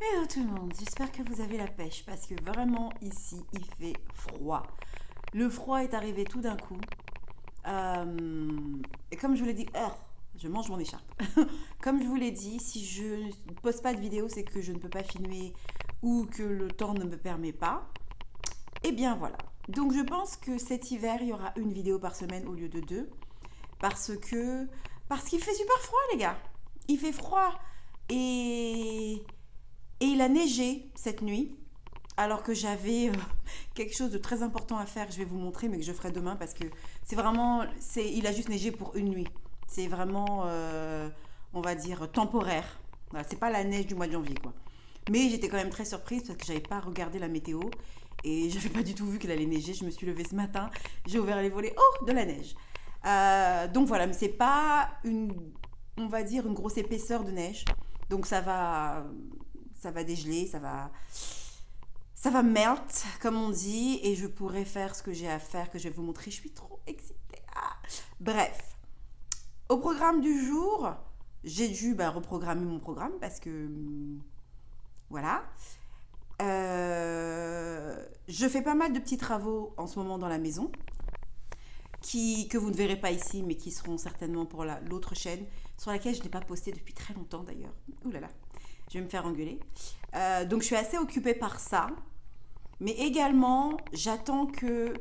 Hello tout le monde, j'espère que vous avez la pêche parce que vraiment ici il fait froid. Le froid est arrivé tout d'un coup. Et comme je vous l'ai dit, je mange mon écharpe. Comme je vous l'ai dit, si je ne poste pas de vidéo, c'est que je ne peux pas filmer ou que le temps ne me permet pas. Et bien voilà. Donc je pense que cet hiver, il y aura une vidéo par semaine au lieu de deux. Parce qu'il fait super froid les gars. Il fait froid. Et Et il a neigé cette nuit, alors que j'avais quelque chose de très important à faire. Je vais vous montrer, mais que je ferai demain parce que il a juste neigé pour une nuit. C'est vraiment, on va dire, temporaire. Voilà, c'est pas la neige du mois de janvier, quoi. Mais j'étais quand même très surprise parce que j'avais pas regardé la météo et j'avais pas du tout vu qu'elle allait neiger. Je me suis levée ce matin, j'ai ouvert les volets, oh, de la neige. Donc voilà, mais c'est pas on va dire, une grosse épaisseur de neige. Donc ça va dégeler, ça va melt, comme on dit, et je pourrai faire ce que j'ai à faire, que je vais vous montrer. Je suis trop excitée. Ah. Bref, au programme du jour, j'ai dû reprogrammer mon programme parce que voilà. Je fais pas mal de petits travaux en ce moment dans la maison que vous ne verrez pas ici, mais qui seront certainement pour l'autre chaîne, sur laquelle je n'ai pas posté depuis très longtemps d'ailleurs. Ouh là là, je vais me faire engueuler. Donc je suis assez occupée par ça, mais également j'attends que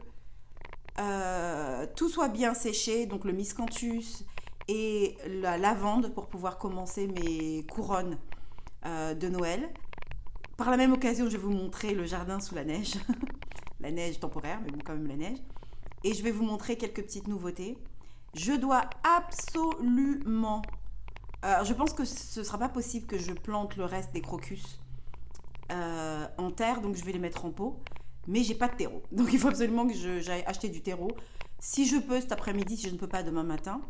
tout soit bien séché, donc le miscanthus et la lavande pour pouvoir commencer mes couronnes de Noël. Par la même occasion, je vais vous montrer le jardin sous la neige, la neige temporaire, mais bon quand même la neige. Et je vais vous montrer quelques petites nouveautés. Je dois absolument... je pense que ce ne sera pas possible que je plante le reste des crocus en terre, donc je vais les mettre en pot. Mais j'ai pas de terreau. Donc il faut absolument que j'aille acheter du terreau. Si je peux cet après-midi, si je ne peux pas demain matin.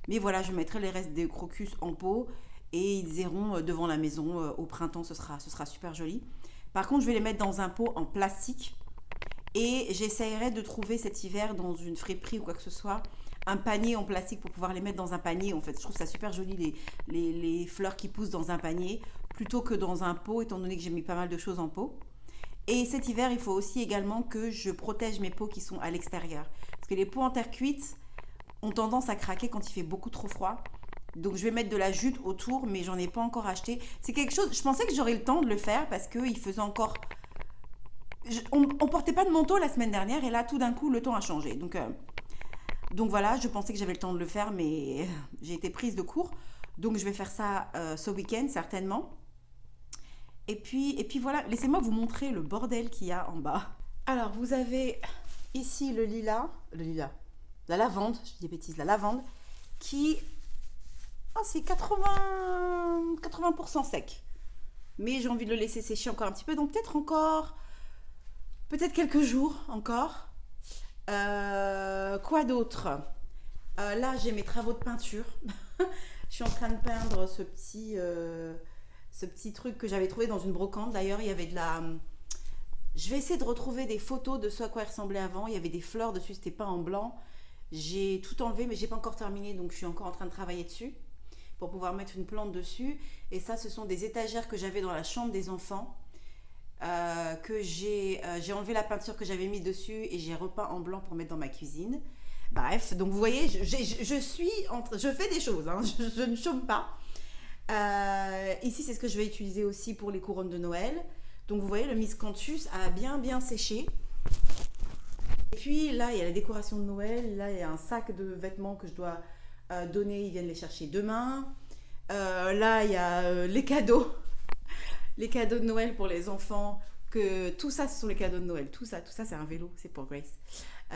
Mais voilà, je mettrai les restes des crocus en pot et ils iront devant la maison au printemps. Ce sera super joli. Par contre, je vais les mettre dans un pot en plastique. Et j'essayerai de trouver cet hiver dans une friperie ou quoi que ce soit, un panier en plastique pour pouvoir les mettre dans un panier. En fait, je trouve ça super joli, les fleurs qui poussent dans un panier, plutôt que dans un pot, étant donné que j'ai mis pas mal de choses en pot. Et cet hiver, il faut aussi également que je protège mes pots qui sont à l'extérieur. Parce que les pots en terre cuite ont tendance à craquer quand il fait beaucoup trop froid. Donc je vais mettre de la jute autour, mais j'en ai pas encore acheté. C'est quelque chose, je pensais que j'aurais le temps de le faire parce qu'il faisait encore... on portait pas de manteau la semaine dernière et là tout d'un coup le temps a changé. Donc voilà, je pensais que j'avais le temps de le faire, mais j'ai été prise de court. Donc je vais faire ça ce week-end certainement. Et puis voilà, laissez-moi vous montrer le bordel qu'il y a en bas. Alors vous avez ici le lilas, la lavande, je dis des bêtises, la lavande, qui, oh, c'est 80% sec. Mais j'ai envie de le laisser sécher encore un petit peu, donc peut-être quelques jours encore. Quoi d'autre? Là, j'ai mes travaux de peinture. Je suis en train de peindre ce petit truc que j'avais trouvé dans une brocante. D'ailleurs, il y avait de la... Je vais essayer de retrouver des photos de ce à quoi il ressemblait avant. Il y avait des fleurs dessus, c'était pas en blanc. J'ai tout enlevé, mais j'ai pas encore terminé, donc je suis encore en train de travailler dessus pour pouvoir mettre une plante dessus. Et ça, ce sont des étagères que j'avais dans la chambre des enfants. Que j'ai enlevé la peinture que j'avais mis dessus et j'ai repeint en blanc pour mettre dans ma cuisine. Bref, donc vous voyez, je fais des choses, hein, je ne chôme pas. Ici, c'est ce que je vais utiliser aussi pour les couronnes de Noël. Donc vous voyez, le miscanthus a bien séché. Et puis là, il y a la décoration de Noël. Là, il y a un sac de vêtements que je dois donner. Ils viennent les chercher demain. Là, il y a les cadeaux. Les cadeaux de Noël pour les enfants, tout ça, ce sont les cadeaux de Noël. Tout ça, c'est un vélo, c'est pour Grace,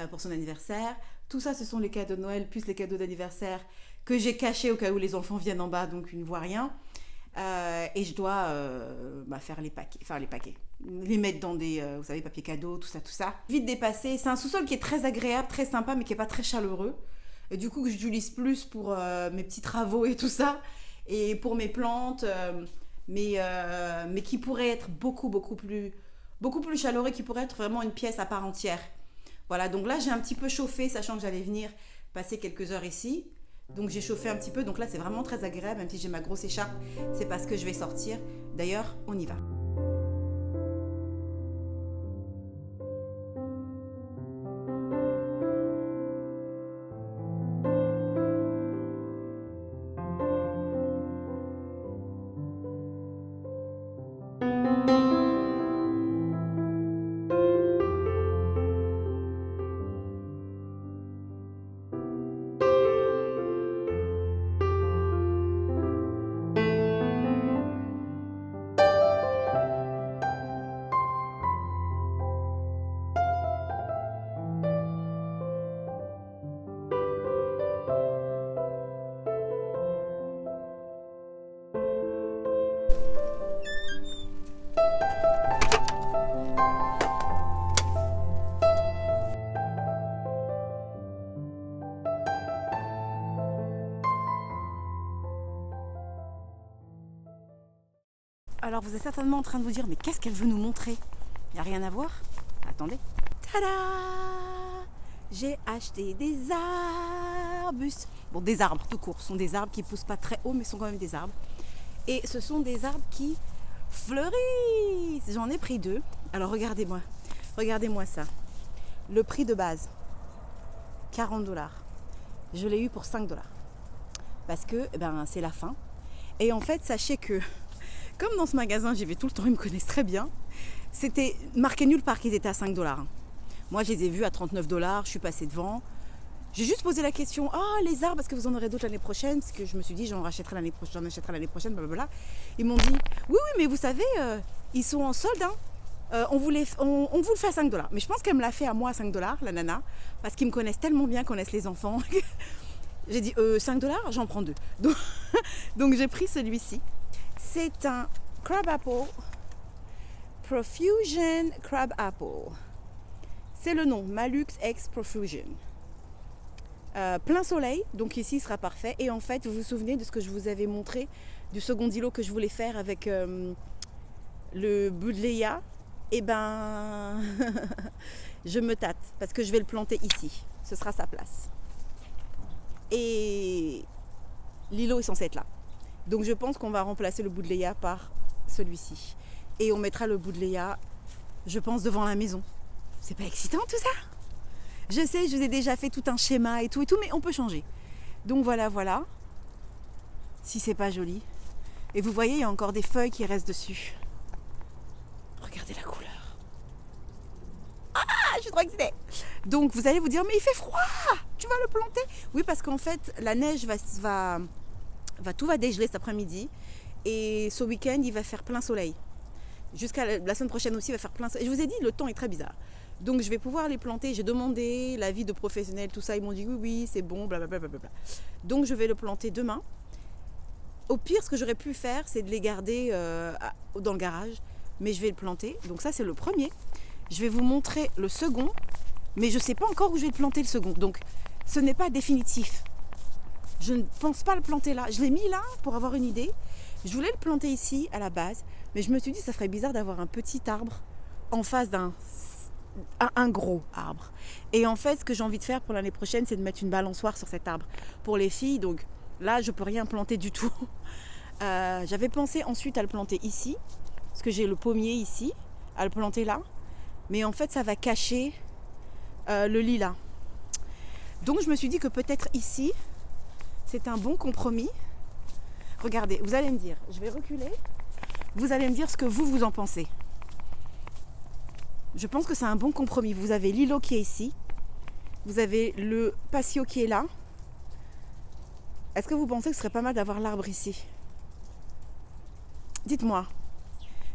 pour son anniversaire. Tout ça, ce sont les cadeaux de Noël, plus les cadeaux d'anniversaire que j'ai cachés au cas où les enfants viennent en bas, donc ils ne voient rien. Et je dois faire les paquets, les mettre dans des, vous savez, papier cadeau, tout ça. Vite dépassé. C'est un sous-sol qui est très agréable, très sympa, mais qui n'est pas très chaleureux. Et du coup, que j'utilise plus pour mes petits travaux et tout ça, et pour mes plantes. Mais qui pourrait être beaucoup plus chaleureux, qui pourrait être vraiment une pièce à part entière. Voilà, donc là j'ai un petit peu chauffé, sachant que j'allais venir passer quelques heures ici. Donc j'ai chauffé un petit peu, donc là c'est vraiment très agréable, même si j'ai ma grosse écharpe, c'est parce que je vais sortir. D'ailleurs, on y va. Alors vous êtes certainement en train de vous dire, mais qu'est-ce qu'elle veut nous montrer? Il n'y a rien à voir? Attendez. Tada! J'ai acheté des arbustes. Bon, des arbres tout court. Ce sont des arbres qui ne poussent pas très haut, mais sont quand même des arbres. Et ce sont des arbres qui fleurissent. J'en ai pris 2. Alors regardez-moi. Regardez-moi ça. Le prix de base, 40$. Je l'ai eu pour 5$. Parce que c'est la fin. Et en fait, sachez que, comme dans ce magasin, j'y vais tout le temps, ils me connaissent très bien. C'était marqué nulle part qu'ils étaient à 5$. Moi, je les ai vus à 39$, je suis passée devant. J'ai juste posé la question, les arbres, est-ce que vous en aurez d'autres l'année prochaine? Parce que je me suis dit, j'en achèterai l'année prochaine, blablabla. Ils m'ont dit, oui, mais vous savez, ils sont en solde, on vous le fait à 5$. Mais je pense qu'elle me l'a fait à moi à 5$, la nana, parce qu'ils me connaissent tellement bien, connaissent les enfants. J'ai dit, 5$, j'en prends 2. Donc j'ai pris celui-ci. C'est un Crab Apple, Profusion Crab Apple. C'est le nom, Malux X Profusion. Plein soleil, donc ici il sera parfait. Et en fait, vous vous souvenez de ce que je vous avais montré, du second îlot que je voulais faire avec le Buddleia? Je me tâte, parce que je vais le planter ici. Ce sera sa place. Et l'îlot est censé être là. Donc je pense qu'on va remplacer le Buddleia par celui-ci. Et on mettra le Buddleia, je pense, devant la maison. C'est pas excitant tout ça? Je sais, je vous ai déjà fait tout un schéma et tout, mais on peut changer. Donc voilà. Si c'est pas joli. Et vous voyez, il y a encore des feuilles qui restent dessus. Regardez la couleur. Je suis trop excitée. Donc vous allez vous dire, mais il fait froid, tu vas le planter? Oui, parce qu'en fait, la neige tout va dégeler cet après-midi. Et ce week-end, il va faire plein soleil. Jusqu'à la semaine prochaine aussi, il va faire plein soleil. Je vous ai dit, le temps est très bizarre. Donc je vais pouvoir les planter. J'ai demandé l'avis de professionnels, tout ça. Ils m'ont dit oui, c'est bon, blablabla. Donc je vais le planter demain. Au pire, ce que j'aurais pu faire, c'est de les garder dans le garage. Mais je vais le planter. Donc ça, c'est le premier. Je vais vous montrer le second. Mais je ne sais pas encore où je vais le planter le second. Donc ce n'est pas définitif. Je ne pense pas le planter là. Je l'ai mis là pour avoir une idée. Je voulais le planter ici à la base. Mais je me suis dit, ça ferait bizarre d'avoir un petit arbre en face d'un gros arbre. Et en fait, ce que j'ai envie de faire pour l'année prochaine, c'est de mettre une balançoire sur cet arbre pour les filles. Donc là, je peux rien planter du tout. J'avais pensé ensuite à le planter ici, parce que j'ai le pommier ici, à le planter là. Mais en fait, ça va cacher le lilas. Donc je me suis dit que peut-être ici, c'est un bon compromis. Regardez, vous allez me dire, je vais reculer. Vous allez me dire ce que vous en pensez. Je pense que c'est un bon compromis. Vous avez l'îlot qui est ici. Vous avez le patio qui est là. Est-ce que vous pensez que ce serait pas mal d'avoir l'arbre ici? Dites-moi.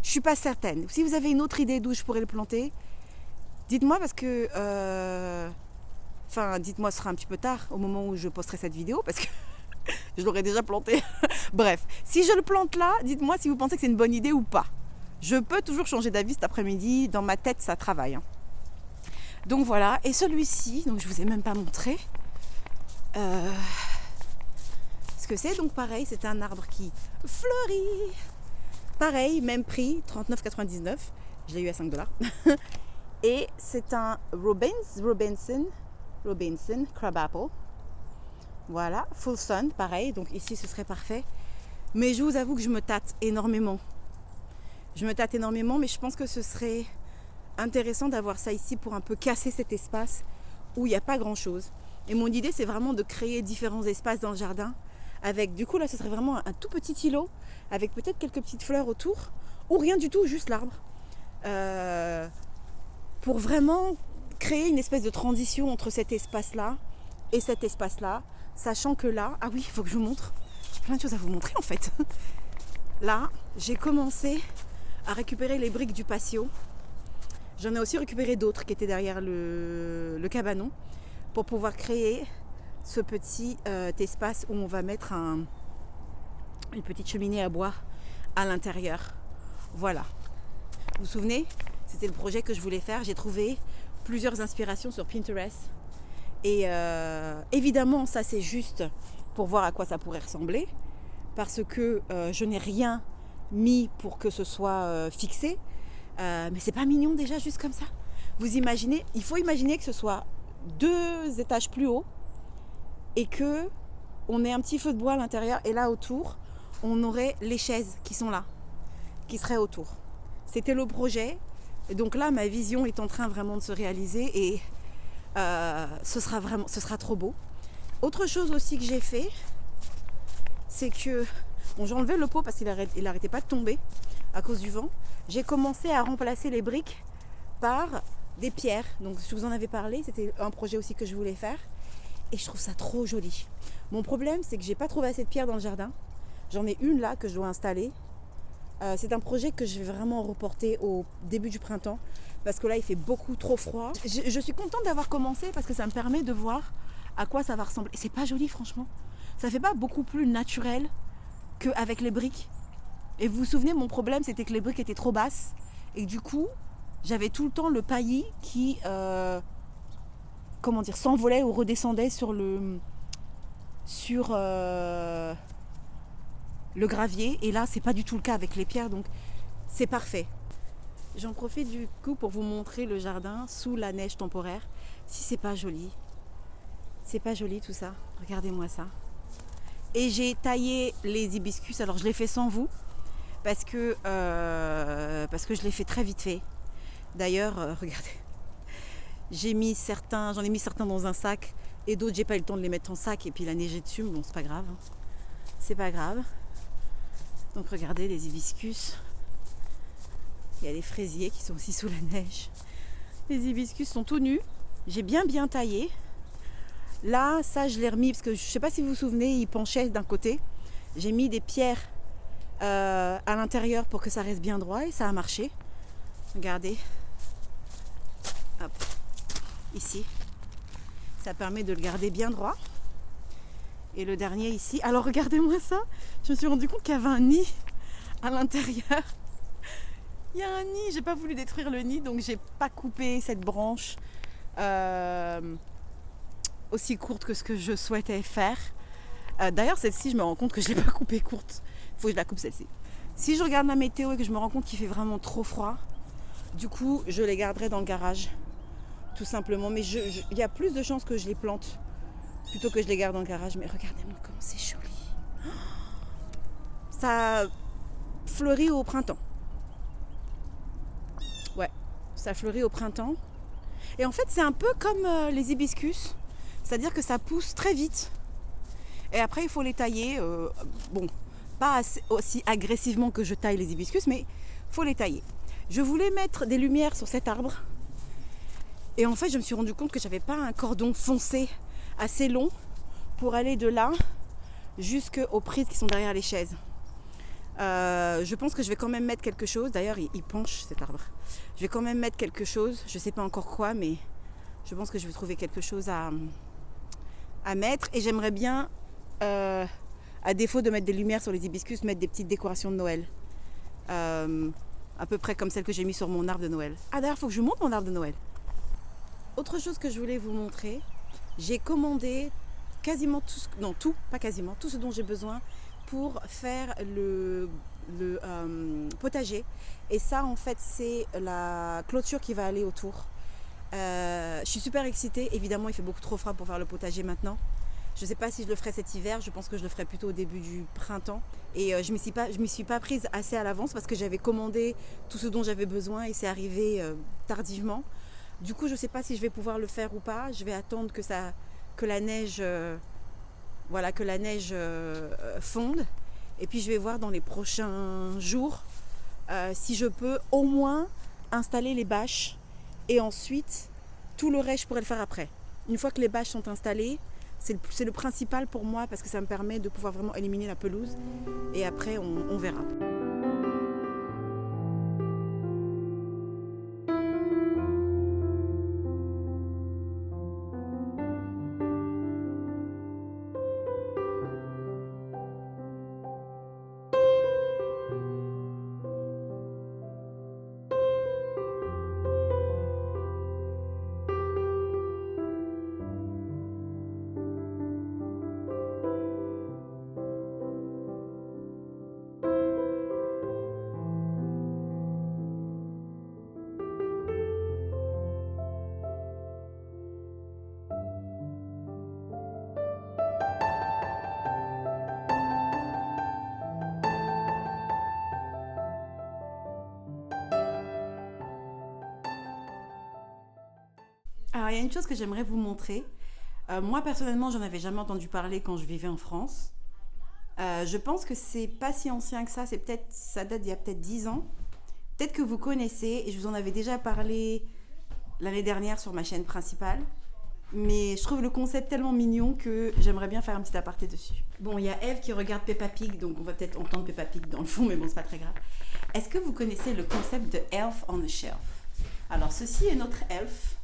Je suis pas certaine. Si vous avez une autre idée d'où je pourrais le planter, dites-moi parce que... dites-moi, ce sera un petit peu tard au moment où je posterai cette vidéo parce que je l'aurais déjà planté. Bref, si je le plante là, dites-moi si vous pensez que c'est une bonne idée ou pas. Je peux toujours changer d'avis cet après-midi. Dans ma tête, ça travaille. Donc voilà. Et celui-ci, donc je vous ai même pas montré ce que c'est. Donc pareil, c'est un arbre qui fleurit. Pareil, même prix, 39,99. Je l'ai eu à 5$. Et c'est un Robinson Crab Apple. Voilà, full sun, pareil. Donc ici, ce serait parfait. Mais je vous avoue que je me tâte énormément. Mais je pense que ce serait intéressant d'avoir ça ici pour un peu casser cet espace où il n'y a pas grand-chose. Et mon idée, c'est vraiment de créer différents espaces dans le jardin. Avec, du coup, là, ce serait vraiment un tout petit îlot avec peut-être quelques petites fleurs autour ou rien du tout, juste l'arbre. Pour vraiment créer une espèce de transition entre cet espace-là et cet espace-là, sachant que là, ah oui, il faut que je vous montre. J'ai plein de choses à vous montrer en fait. Là, j'ai commencé à récupérer les briques du patio. J'en ai aussi récupéré d'autres qui étaient derrière le cabanon pour pouvoir créer ce petit espace où on va mettre une petite cheminée à bois à l'intérieur. Voilà. Vous vous souvenez? C'était le projet que je voulais faire. J'ai trouvé plusieurs inspirations sur Pinterest. Et évidemment, ça c'est juste pour voir à quoi ça pourrait ressembler. Parce que je n'ai rien mis pour que ce soit fixé. Mais c'est pas mignon déjà juste comme ça. Vous imaginez, il faut imaginer que ce soit 2 étages plus haut et que on ait un petit feu de bois à l'intérieur et là autour, on aurait les chaises qui sont là, qui seraient autour. C'était le projet. Et donc là, ma vision est en train vraiment de se réaliser et ce sera trop beau. Autre chose aussi que j'ai fait, c'est que j'ai enlevé le pot parce qu'il arrêtait pas de tomber à cause du vent. J'ai commencé à remplacer les briques par des pierres. Donc je vous en avais parlé, c'était un projet aussi que je voulais faire. Et je trouve ça trop joli. Mon problème, c'est que j'ai pas trouvé assez de pierres dans le jardin. J'en ai une là que je dois installer. C'est un projet que je vais vraiment reporter au début du printemps parce que là il fait beaucoup trop froid. Je suis contente d'avoir commencé parce que ça me permet de voir à quoi ça va ressembler. Et c'est pas joli franchement. Ça fait pas beaucoup plus naturel qu'avec les briques. Et vous vous souvenez, mon problème c'était que les briques étaient trop basses et du coup j'avais tout le temps le paillis qui s'envolait ou redescendait sur le gravier. Et là c'est pas du tout le cas avec les pierres, donc c'est parfait. J'en profite du coup pour vous montrer le jardin sous la neige temporaire. Si c'est pas joli tout ça, regardez-moi ça. Et j'ai taillé les hibiscus, alors je l'ai fait sans vous parce que je l'ai fait très vite fait. D'ailleurs, regardez, j'en ai mis certains dans un sac et d'autres j'ai pas eu le temps de les mettre en sac et puis la neige est dessus, mais bon c'est pas grave. C'est pas grave. Donc regardez les hibiscus. Il y a les fraisiers qui sont aussi sous la neige. Les hibiscus sont tout nus. J'ai bien taillé. Là, ça je l'ai remis parce que je sais pas si vous vous souvenez, il penchait d'un côté. J'ai mis des pierres à l'intérieur pour que ça reste bien droit et ça a marché. Regardez. Hop. Ici. Ça permet de le garder bien droit. Et le dernier ici. Alors regardez-moi ça. Je me suis rendu compte qu'il y avait un nid à l'intérieur. Il y a un nid. J'ai pas voulu détruire le nid, donc j'ai pas coupé cette branche aussi courte que ce que je souhaitais faire. D'ailleurs, celle-ci, je me rends compte que je l'ai pas coupée courte. Il faut que je la coupe celle-ci. Si je regarde la météo et que je me rends compte qu'il fait vraiment trop froid, du coup, je les garderai dans le garage, tout simplement. Mais il y a plus de chances que je les plante plutôt que je les garde dans le garage. Mais regardez-moi comment c'est joli. Ça fleurit au printemps. Ouais, ça fleurit au printemps. Et en fait, c'est un peu comme les hibiscus. C'est-à-dire que ça pousse très vite. Et après, il faut les tailler. Bon, pas aussi agressivement que je taille les hibiscus, mais il faut les tailler. Je voulais mettre des lumières sur cet arbre. Et en fait, je me suis rendu compte que j'avais pas un cordon foncé assez long pour aller de là jusqu'aux prises qui sont derrière les chaises. Je pense que je vais quand même mettre quelque chose. D'ailleurs, il penche cet arbre. Je vais quand même mettre quelque chose. Je ne sais pas encore quoi, mais je pense que je vais trouver quelque chose à mettre. Et j'aimerais bien, à défaut de mettre des lumières sur les hibiscus, mettre des petites décorations de Noël. À peu près comme celle que j'ai mise sur mon arbre de Noël. Ah d'ailleurs, il faut que je monte mon arbre de Noël. Autre chose que je voulais vous montrer, j'ai commandé quasiment tout ce dont j'ai besoin pour faire le potager. Et ça, en fait, c'est la clôture qui va aller autour. Je suis super excitée. Évidemment, il fait beaucoup trop froid pour faire le potager maintenant. Je ne sais pas si je le ferai cet hiver. Je pense que je le ferai plutôt au début du printemps. Et je ne m'y suis pas prise assez à l'avance parce que j'avais commandé tout ce dont j'avais besoin et c'est arrivé tardivement. Du coup, je ne sais pas si je vais pouvoir le faire ou pas. Je vais attendre que la neige fonde. Et puis je vais voir dans les prochains jours si je peux au moins installer les bâches. Et ensuite, tout le reste, je pourrais le faire après. Une fois que les bâches sont installées, c'est le principal pour moi parce que ça me permet de pouvoir vraiment éliminer la pelouse. Et après, on verra. il y a une chose que j'aimerais vous montrer. Moi, personnellement, j'en avais jamais entendu parler quand je vivais en France. Je pense que c'est pas si ancien que ça. Ça date d'il y a peut-être 10 ans. Peut-être que vous connaissez, et je vous en avais déjà parlé l'année dernière sur ma chaîne principale. Mais je trouve le concept tellement mignon que j'aimerais bien faire un petit aparté dessus. Bon, il y a Eve qui regarde Peppa Pig, donc on va peut-être entendre Peppa Pig dans le fond, mais bon, c'est pas très grave. Est-ce que vous connaissez le concept de Elf on a Shelf? Alors, ceci est notre elfe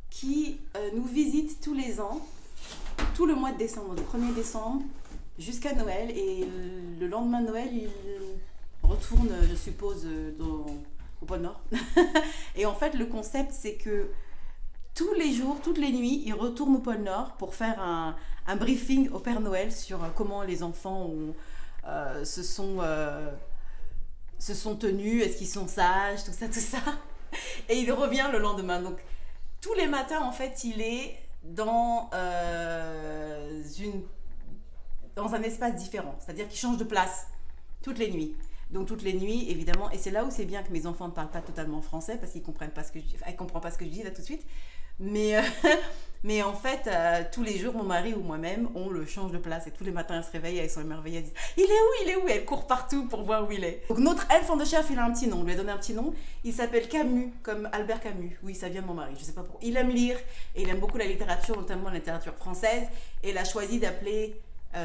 qui nous visite tous les ans, tout le mois de décembre, le 1er décembre, jusqu'à Noël. Et le lendemain de Noël, il retourne, je suppose, au pôle Nord. Et en fait, le concept, c'est que tous les jours, toutes les nuits, il retourne au pôle Nord pour faire un briefing au Père Noël sur comment les enfants se sont tenus, est-ce qu'ils sont sages, tout ça, tout ça. Et il revient le lendemain. Donc, tous les matins, en fait, il est dans un espace différent. C'est-à-dire qu'il change de place toutes les nuits. Donc toutes les nuits, évidemment, et c'est là où c'est bien que mes enfants ne parlent pas totalement français parce qu'ils ne comprennent pas ce que je dis. Enfin, ils ne comprennent pas ce que je dis là tout de suite. Mais en fait, tous les jours, mon mari ou moi-même, on le change de place. Et tous les matins, elle se réveille, elles sont émerveillées, elles disent « Il est où? Il est où ?» Elle court partout pour voir où il est. Donc notre elfe on the shelf, il a un petit nom. On lui a donné un petit nom. Il s'appelle Camus, comme Albert Camus. Oui, ça vient de mon mari, je ne sais pas pourquoi. Il aime lire et il aime beaucoup la littérature, notamment la littérature française. Et il a choisi d'appeler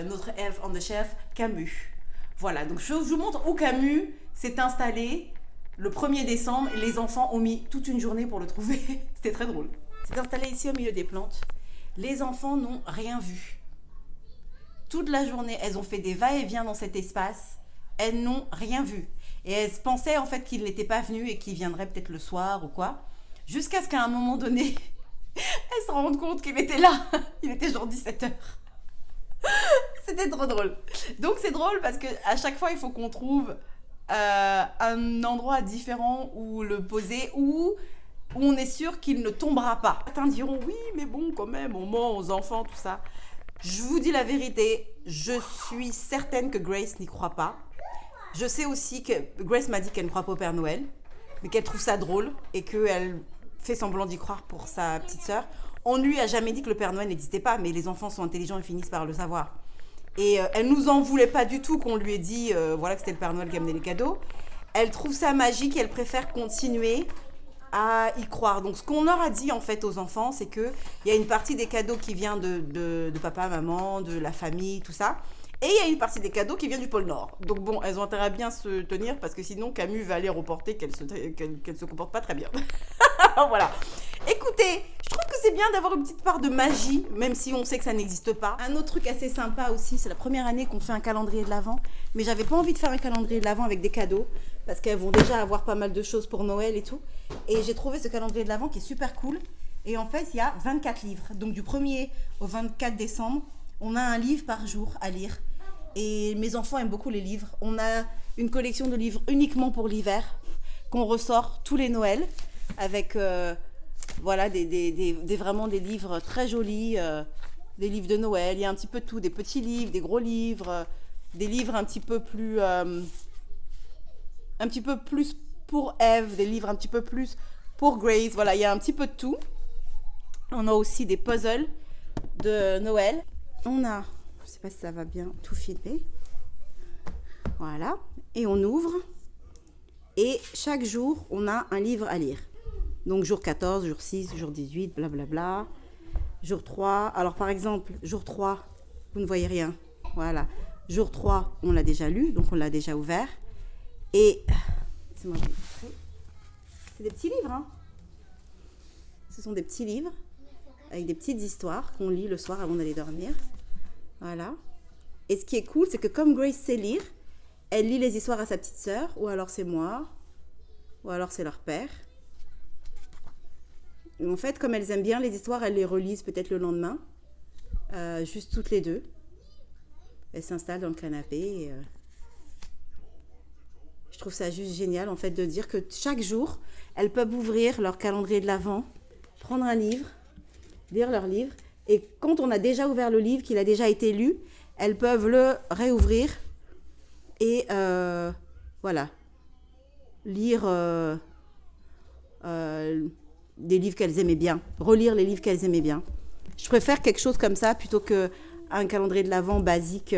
notre elfe on the shelf Camus. Voilà, donc je vous montre où Camus s'est installé le 1er décembre. Et les enfants ont mis toute une journée pour le trouver. C'était très drôle. C'est installé ici au milieu des plantes. Les enfants n'ont rien vu. Toute la journée, elles ont fait des va-et-vient dans cet espace. Elles n'ont rien vu. Et elles pensaient en fait qu'il n'était pas venu et qu'il viendrait peut-être le soir ou quoi. Jusqu'à ce qu'à un moment donné, elles se rendent compte qu'il était là. Il était genre 17h. C'était trop drôle. Donc c'est drôle parce qu'à chaque fois, il faut qu'on trouve un endroit différent où le poser, où on est sûr qu'il ne tombera pas. Certains diront oui, mais bon, quand même, on ment aux enfants, tout ça. Je vous dis la vérité, je suis certaine que Grace n'y croit pas. Je sais aussi que Grace m'a dit qu'elle ne croit pas au Père Noël, mais qu'elle trouve ça drôle et qu'elle fait semblant d'y croire pour sa petite sœur. On ne lui a jamais dit que le Père Noël n'existait pas, mais les enfants sont intelligents et finissent par le savoir. Et elle nous en voulait pas du tout qu'on lui ait dit voilà, que c'était le Père Noël qui amenait les cadeaux. Elle trouve ça magique et elle préfère continuer à y croire. Donc ce qu'on leur a dit en fait aux enfants, c'est qu'il y a une partie des cadeaux qui vient de papa, maman, de la famille, tout ça. Et il y a une partie des cadeaux qui vient du pôle Nord. Donc bon, elles ont intérêt à bien se tenir parce que sinon Camus va aller reporter qu'elle se comporte pas très bien. Voilà. Écoutez, je trouve que c'est bien d'avoir une petite part de magie, même si on sait que ça n'existe pas. Un autre truc assez sympa aussi, c'est la première année qu'on fait un calendrier de l'Avent. Mais j'avais pas envie de faire un calendrier de l'Avent avec des cadeaux, parce qu'elles vont déjà avoir pas mal de choses pour Noël et tout. Et j'ai trouvé ce calendrier de l'Avent qui est super cool. Et en fait, il y a 24 livres. Donc du 1er au 24 décembre, on a un livre par jour à lire. Et mes enfants aiment beaucoup les livres. On a une collection de livres uniquement pour l'hiver, qu'on ressort tous les Noëls, avec voilà, vraiment des livres très jolis, des livres de Noël. Il y a un petit peu de tout, des petits livres, des gros livres, des livres un petit peu plus pour Eve, des livres un petit peu plus pour Grace. Voilà, il y a un petit peu de tout. On a aussi des puzzles de Noël. On a, je ne sais pas si ça va bien tout filmer. Voilà, et on ouvre. Et chaque jour, on a un livre à lire. Donc jour 14, jour 6, jour 18, blablabla. Jour 3, alors par exemple, jour 3, vous ne voyez rien. Voilà. Jour 3, on l'a déjà lu, donc on l'a déjà ouvert. Et, c'est des petits livres, hein. Ce sont des petits livres avec des petites histoires qu'on lit le soir avant d'aller dormir. Voilà. Et ce qui est cool, c'est que comme Grace sait lire, elle lit les histoires à sa petite sœur, ou alors c'est moi, ou alors c'est leur père. Et en fait, comme elles aiment bien les histoires, elles les relisent peut-être le lendemain, juste toutes les deux. Elles s'installent dans le canapé. Et, je trouve ça juste génial, en fait, de dire que chaque jour, elles peuvent ouvrir leur calendrier de l'Avent, prendre un livre, lire leur livre. Et quand on a déjà ouvert le livre, qu'il a déjà été lu, elles peuvent le réouvrir et voilà, lire des livres qu'elles aimaient bien, relire les livres qu'elles aimaient bien. Je préfère quelque chose comme ça plutôt qu'un calendrier de l'Avent basique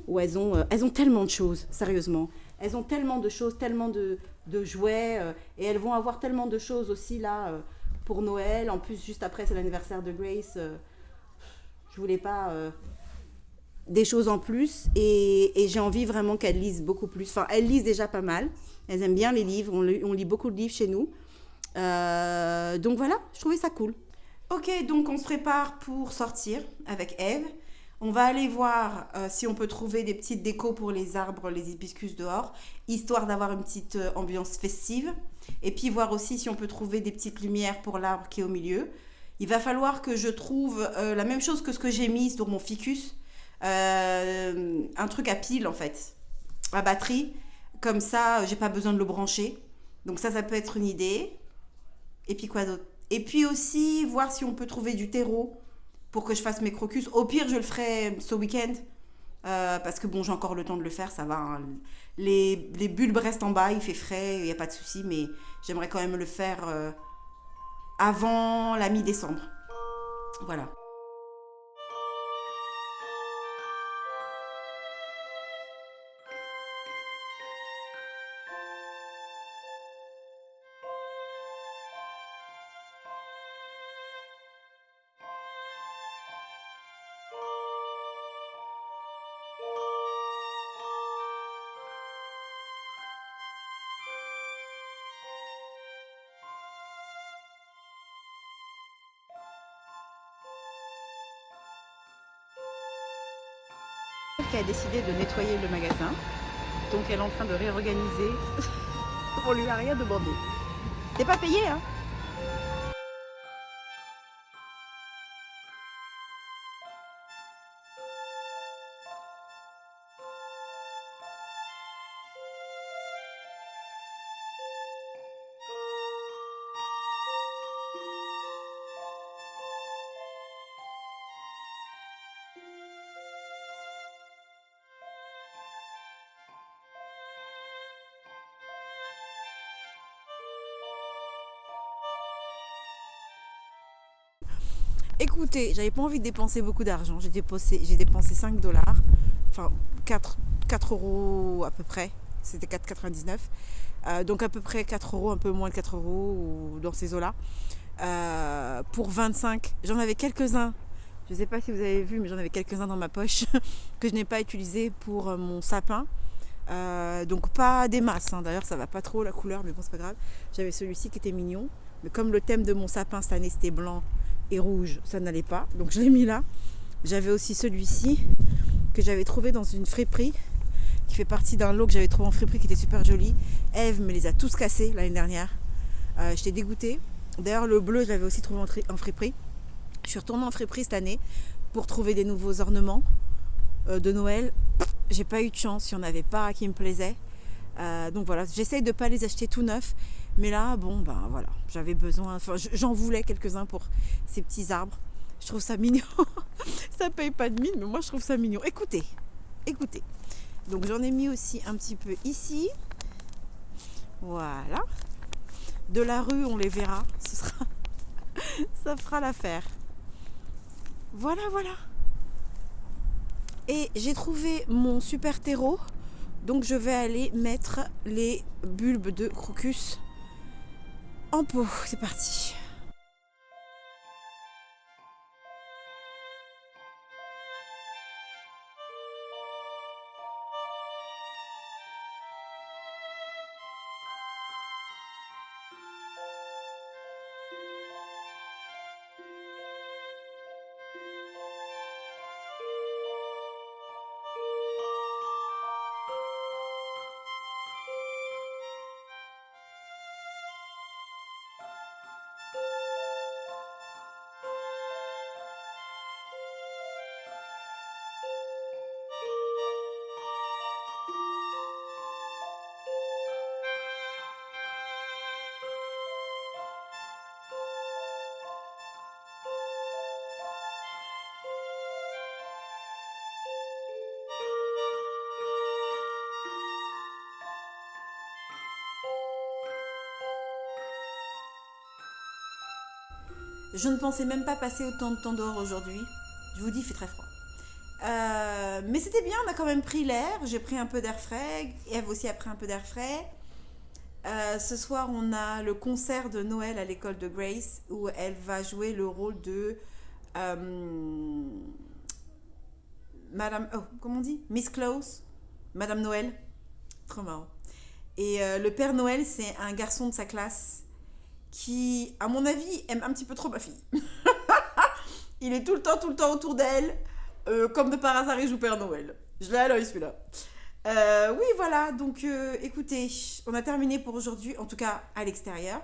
où elles ont tellement de choses, sérieusement. Elles ont tellement de choses, tellement de jouets et elles vont avoir tellement de choses aussi là pour Noël. En plus, juste après, c'est l'anniversaire de Grace. Je voulais pas des choses en plus et j'ai envie vraiment qu'elles lisent beaucoup plus. Enfin, elles lisent déjà pas mal. Elles aiment bien les livres. On lit beaucoup de livres chez nous. Donc voilà, je trouvais ça cool. Ok, donc on se prépare pour sortir avec Eve. On va aller voir si on peut trouver des petites décos pour les arbres, les hibiscus dehors, histoire d'avoir une petite ambiance festive. Et puis voir aussi si on peut trouver des petites lumières pour l'arbre qui est au milieu. Il va falloir que je trouve la même chose que ce que j'ai mis sur mon ficus. Un truc à pile en fait, à batterie. Comme ça, j'ai pas besoin de le brancher. Donc ça peut être une idée. Et puis quoi d'autre? Et puis aussi voir si on peut trouver du terreau pour que je fasse mes crocus. Au pire, je le ferai ce week-end. Parce que bon, j'ai encore le temps de le faire, ça va, hein. Les bulbes restent en bas, il fait frais, il n'y a pas de souci, mais j'aimerais quand même le faire avant la mi-décembre. Voilà. Qui a décidé de nettoyer le magasin, donc elle est en train de réorganiser. On lui a rien demandé. T'es pas payé, hein? Écoutez, j'avais pas envie de dépenser beaucoup d'argent. J'ai dépensé 5 dollars, enfin 4 euros à peu près. C'était 4,99. Donc à peu près 4 euros, un peu moins de 4 euros ou dans ces eaux-là. Pour 25. J'en avais quelques-uns. Je ne sais pas si vous avez vu, mais j'en avais quelques-uns dans ma poche que je n'ai pas utilisé pour mon sapin. Donc pas des masses, hein. D'ailleurs ça va pas trop la couleur, mais bon c'est pas grave. J'avais celui-ci qui était mignon, mais comme le thème de mon sapin cette année c'était blanc et rouge, ça n'allait pas, donc je l'ai mis là. J'avais aussi celui-ci que j'avais trouvé dans une friperie, qui fait partie d'un lot que j'avais trouvé en friperie qui était super joli. Eve me les a tous cassés l'année dernière. J'étais dégoûtée. D'ailleurs le bleu je l'avais aussi trouvé en friperie. Je suis retournée en friperie cette année pour trouver des nouveaux ornements de Noël. J'ai pas eu de chance, il n'y en avait pas qui me plaisaient. Donc voilà, j'essaye de ne pas les acheter tout neufs. Mais là, bon, ben voilà, j'avais besoin, enfin j'en voulais quelques-uns pour ces petits arbres. Je trouve ça mignon. Ça paye pas de mine, mais moi je trouve ça mignon. Écoutez, écoutez. Donc j'en ai mis aussi un petit peu ici. Voilà. De la rue, on les verra. Ça fera l'affaire. Voilà, voilà. Et j'ai trouvé mon super terreau. Donc je vais aller mettre les bulbes de crocus en pot. C'est parti. Je ne pensais même pas passer autant de temps dehors aujourd'hui. Je vous dis, il fait très froid. Mais c'était bien, on a quand même pris l'air. J'ai pris un peu d'air frais. Et Eve aussi a pris un peu d'air frais. Ce soir, on a le concert de Noël à l'école de Grace où elle va jouer le rôle de Madame. Oh, comment on dit Miss Claus, Madame Noël. Trop marrant. Et le Père Noël, c'est un garçon de sa classe qui, à mon avis, aime un petit peu trop ma fille. Il est tout le temps autour d'elle. Comme de par hasard, il joue Père Noël. Je l'ai à l'œil, celui-là. Oui, voilà. Donc, écoutez, on a terminé pour aujourd'hui, en tout cas à l'extérieur.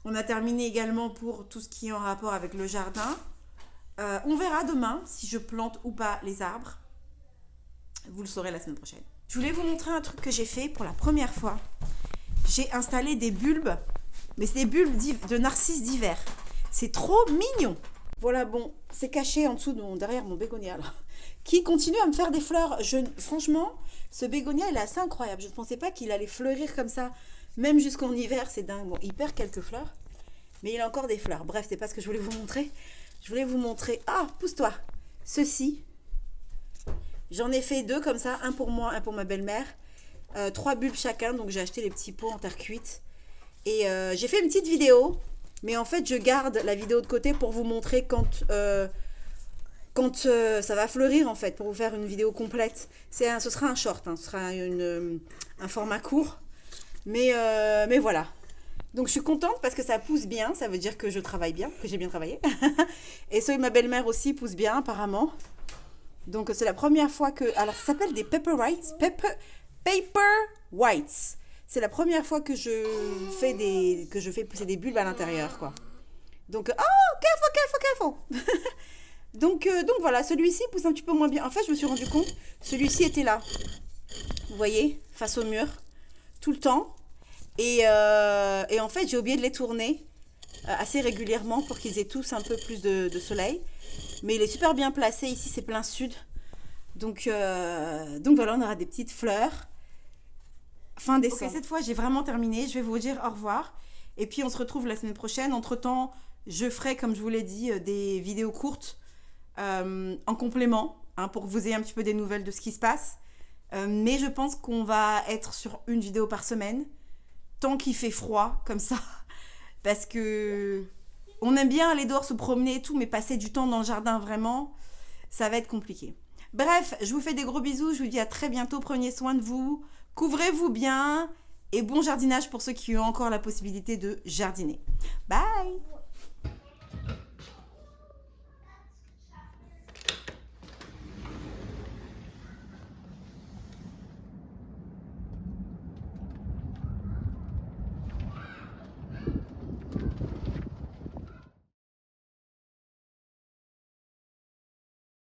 On a terminé également pour tout ce qui est en rapport avec le jardin. On verra demain si je plante ou pas les arbres. Vous le saurez la semaine prochaine. Je voulais vous montrer un truc que j'ai fait pour la première fois. J'ai installé des bulbes, mais c'est des bulbes de narcisses d'hiver. C'est trop mignon. Voilà, bon, c'est caché en dessous, derrière mon bégonia, là, qui continue à me faire des fleurs. Franchement, ce bégonia, il est assez incroyable. Je ne pensais pas qu'il allait fleurir comme ça, même jusqu'en hiver, c'est dingue. Bon, il perd quelques fleurs, mais il a encore des fleurs. Bref, c'est pas ce que je voulais vous montrer. Je voulais vous montrer, pousse-toi, ceci. J'en ai fait 2 comme ça, un pour moi, un pour ma belle-mère. 3 bulbes chacun, donc j'ai acheté les petits pots en terre cuite. Et j'ai fait une petite vidéo, mais en fait je garde la vidéo de côté pour vous montrer quand ça va fleurir en fait, pour vous faire une vidéo complète. Ce sera un short, ce sera un format court. Mais voilà. Donc je suis contente parce que ça pousse bien, ça veut dire que je travaille bien, que j'ai bien travaillé. Et celui de ma belle-mère aussi pousse bien apparemment. Donc c'est la première fois que... Alors ça s'appelle des paper whites. C'est la première fois que je fais pousser des bulbes à l'intérieur, quoi. Donc, careful. donc voilà, celui-ci pousse un petit peu moins bien. En fait, je me suis rendu compte, celui-ci était là. Vous voyez, face au mur, tout le temps. Et en fait, j'ai oublié de les tourner assez régulièrement pour qu'ils aient tous un peu plus de soleil. Mais il est super bien placé. Ici, c'est plein sud. Donc voilà, on aura des petites fleurs. Fin décembre. Ok, cette fois, j'ai vraiment terminé. Je vais vous dire au revoir. Et puis, on se retrouve la semaine prochaine. Entre-temps, je ferai, comme je vous l'ai dit, des vidéos courtes en complément, pour que vous ayez un petit peu des nouvelles de ce qui se passe. Mais je pense qu'on va être sur une vidéo par semaine, tant qu'il fait froid, comme ça. Parce que on aime bien aller dehors se promener et tout, mais passer du temps dans le jardin, vraiment, ça va être compliqué. Bref, je vous fais des gros bisous. Je vous dis à très bientôt. Prenez soin de vous. Couvrez-vous bien. Et bon jardinage pour ceux qui ont encore la possibilité de jardiner. Bye!